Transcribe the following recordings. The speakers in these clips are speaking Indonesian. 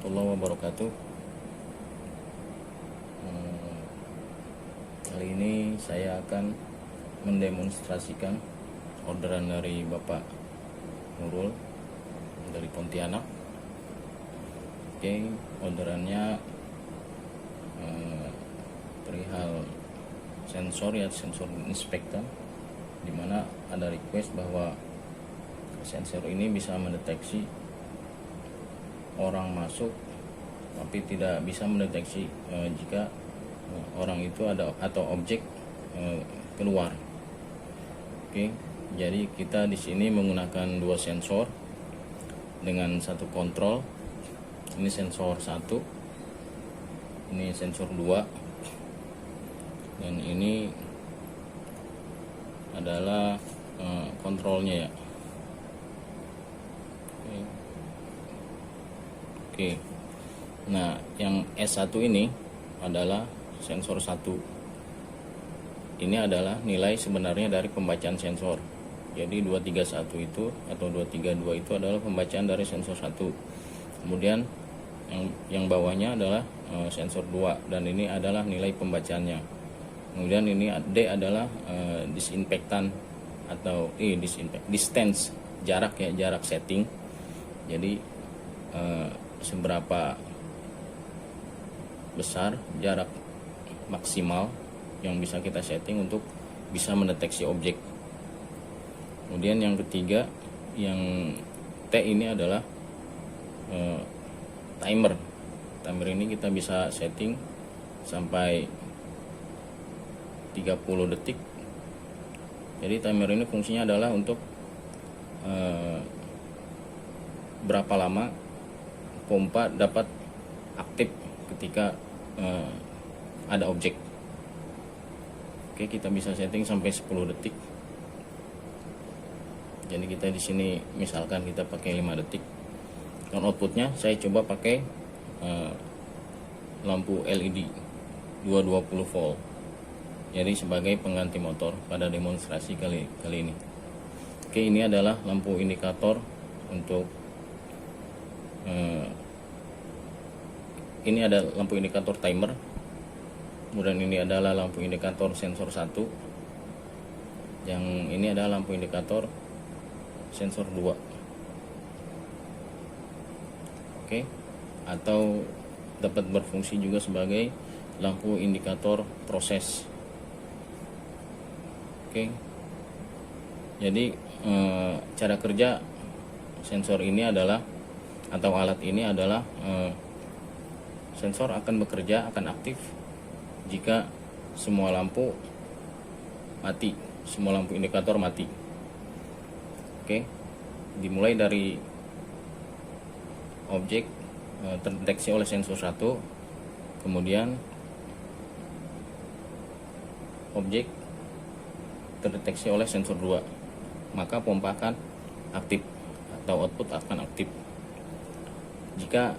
warahmatullahi wabarakatuh. Kali ini saya akan mendemonstrasikan orderan dari Bapak Nurul dari Pontianak. Oke, orderannya perihal sensor inspektan, dimana ada request bahwa sensor ini bisa mendeteksi orang masuk, tapi tidak bisa mendeteksi jika orang itu ada atau objek keluar. Oke, jadi kita di sini menggunakan dua sensor dengan satu kontrol. Ini sensor 1, ini sensor 2, dan ini adalah kontrolnya ya. Oke. Nah, yang S1 ini adalah sensor 1. Ini adalah nilai sebenarnya dari pembacaan sensor. Jadi 231 itu atau 232 itu adalah pembacaan dari sensor 1. Kemudian yang bawahnya adalah sensor 2, dan ini adalah nilai pembacaannya. Kemudian ini D adalah disinfektan atau distance, jarak ya, jarak setting. Jadi seberapa besar jarak maksimal yang bisa kita setting untuk bisa mendeteksi objek. Kemudian yang ketiga, yang T ini adalah timer. Timer ini kita bisa setting sampai 30 detik. Jadi timer ini fungsinya adalah untuk berapa lama pompa dapat aktif ketika ada objek. Oke, kita bisa setting sampai 10 detik. Jadi kita di sini misalkan kita pakai 5 detik. Dan outputnya saya coba pakai lampu LED 220 volt. Jadi sebagai pengganti motor pada demonstrasi kali ini. Oke, ini adalah lampu indikator untuk ini ada lampu indikator timer. Kemudian ini adalah lampu indikator sensor 1. Yang ini adalah lampu indikator sensor 2. Oke, atau dapat berfungsi juga sebagai lampu indikator proses. Oke, jadi cara kerja sensor ini adalah, atau alat ini adalah, sensor akan bekerja, akan aktif jika semua lampu mati, semua lampu indikator mati. Oke, dimulai dari objek terdeteksi oleh sensor 1, kemudian objek terdeteksi oleh sensor 2, maka pompa akan aktif atau output akan aktif. Jika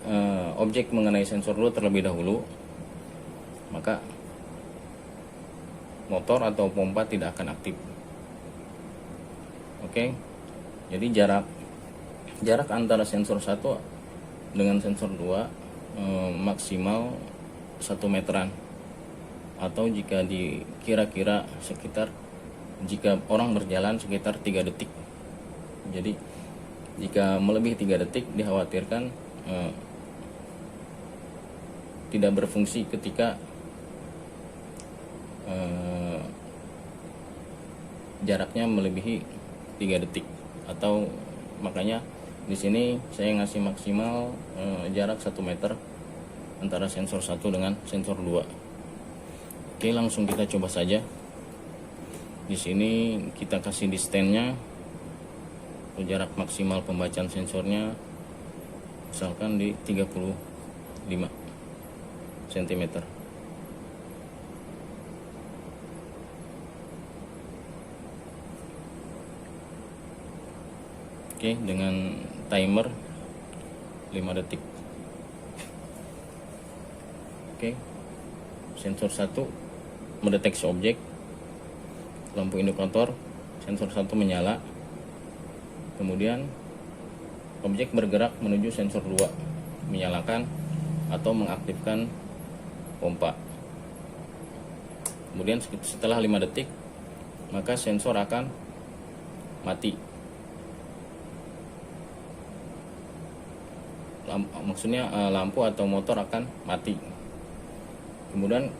objek mengenai sensor 2 terlebih dahulu, maka motor atau pompa tidak akan aktif. Oke, jadi jarak antara sensor 1 dengan sensor 2 maksimal 1 meteran, atau jika dikira-kira sekitar, jika orang berjalan sekitar 3 detik. Jadi jika melebihi 3 detik dikhawatirkan tidak berfungsi ketika jaraknya melebihi 3 detik, atau makanya di sini saya ngasih maksimal jarak 1 meter antara sensor 1 dengan sensor 2. Oke, langsung kita coba saja. Di sini kita kasih distance-nya, jarak maksimal pembacaan sensornya misalkan di 35 cm. Oke, dengan timer 5 detik. Oke, sensor 1 mendeteksi objek, lampu indikator sensor 1 menyala, kemudian objek bergerak menuju sensor 2 menyalakan atau mengaktifkan pompa. Kemudian setelah 5 detik maka sensor akan mati. Maksudnya lampu atau motor akan mati. Kemudian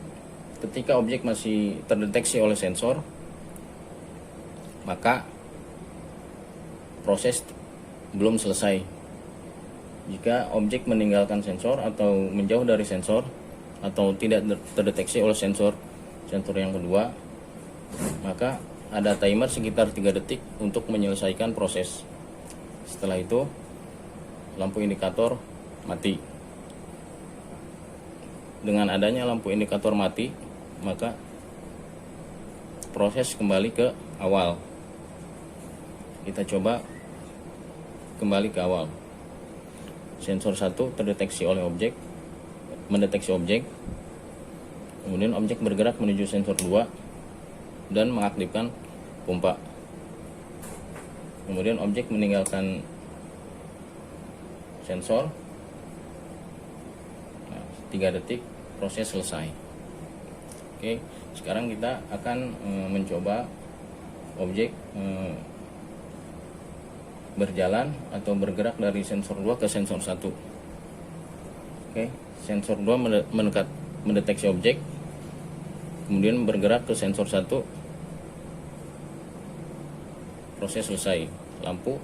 ketika objek masih terdeteksi oleh sensor, maka proses belum selesai. Jika objek meninggalkan sensor atau menjauh dari sensor atau tidak terdeteksi oleh sensor yang kedua, maka ada timer sekitar 3 detik untuk menyelesaikan proses. Setelah itu lampu indikator mati. Dengan adanya lampu indikator mati, maka proses kembali ke awal. Kita coba kembali ke awal. Sensor 1 mendeteksi objek. Kemudian objek bergerak menuju sensor 2 dan mengaktifkan pompa. Kemudian objek meninggalkan sensor. 3 detik proses selesai. Oke, sekarang kita akan mencoba objek berjalan atau bergerak dari sensor 2 ke sensor 1. Oke, sensor 2 mendeteksi objek, kemudian bergerak ke sensor 1. Proses selesai. Lampu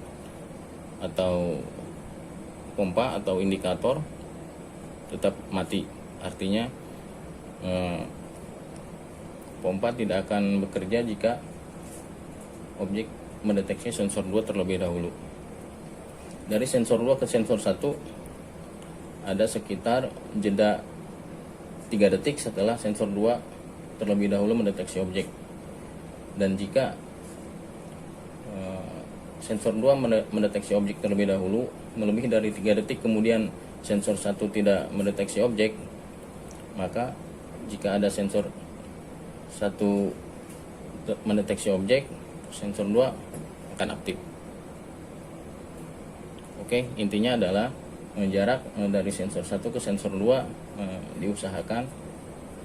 atau pompa atau indikator tetap mati. Artinya pompa tidak akan bekerja jika objek mendeteksi sensor 2 terlebih dahulu. Dari sensor 2 ke sensor 1 ada sekitar jeda 3 detik setelah sensor 2 terlebih dahulu mendeteksi objek. Dan jika sensor 2 mendeteksi objek terlebih dahulu, melebihi dari 3 detik kemudian sensor 1 tidak mendeteksi objek, maka jika ada sensor 1 mendeteksi objek, sensor 2 akan aktif. Oke, intinya adalah jarak dari sensor 1 ke sensor 2 diusahakan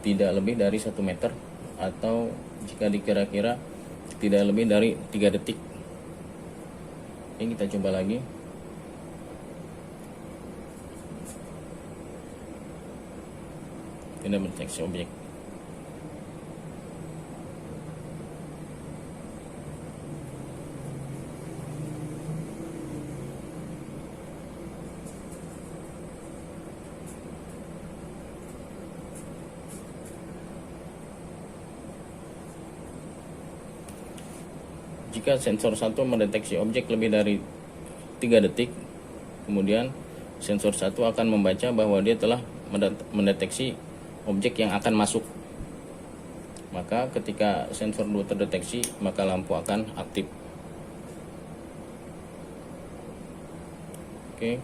tidak lebih dari 1 meter, atau jika dikira-kira tidak lebih dari 3 detik. Oke, kita coba lagi. Tidak mendeteksi objek. Jika sensor 1 mendeteksi objek lebih dari 3 detik, kemudian sensor 1 akan membaca bahwa dia telah mendeteksi objek yang akan masuk. Maka ketika sensor 2 terdeteksi, maka lampu akan aktif. Oke.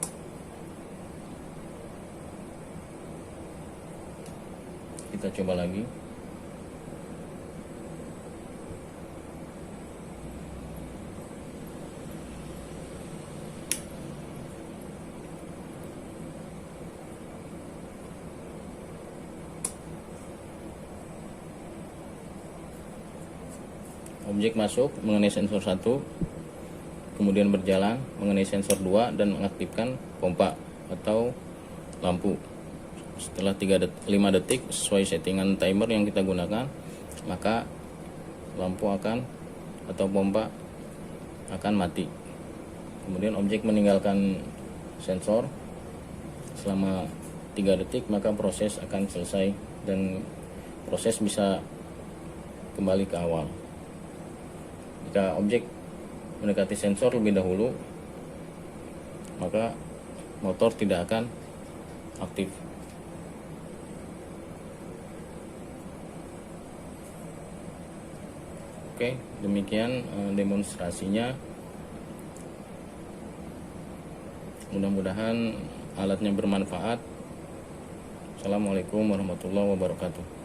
Kita coba lagi. Objek masuk mengenai sensor 1, kemudian berjalan mengenai sensor 2 dan mengaktifkan pompa atau lampu. Setelah 5 detik sesuai settingan timer yang kita gunakan, maka lampu atau pompa akan mati. Kemudian objek meninggalkan sensor selama 3 detik, maka proses akan selesai dan proses bisa kembali ke awal. Jika objek mendekati sensor lebih dahulu, maka motor tidak akan aktif. Oke, demikian demonstrasinya. Mudah-mudahan alatnya bermanfaat. Assalamualaikum warahmatullahi wabarakatuh.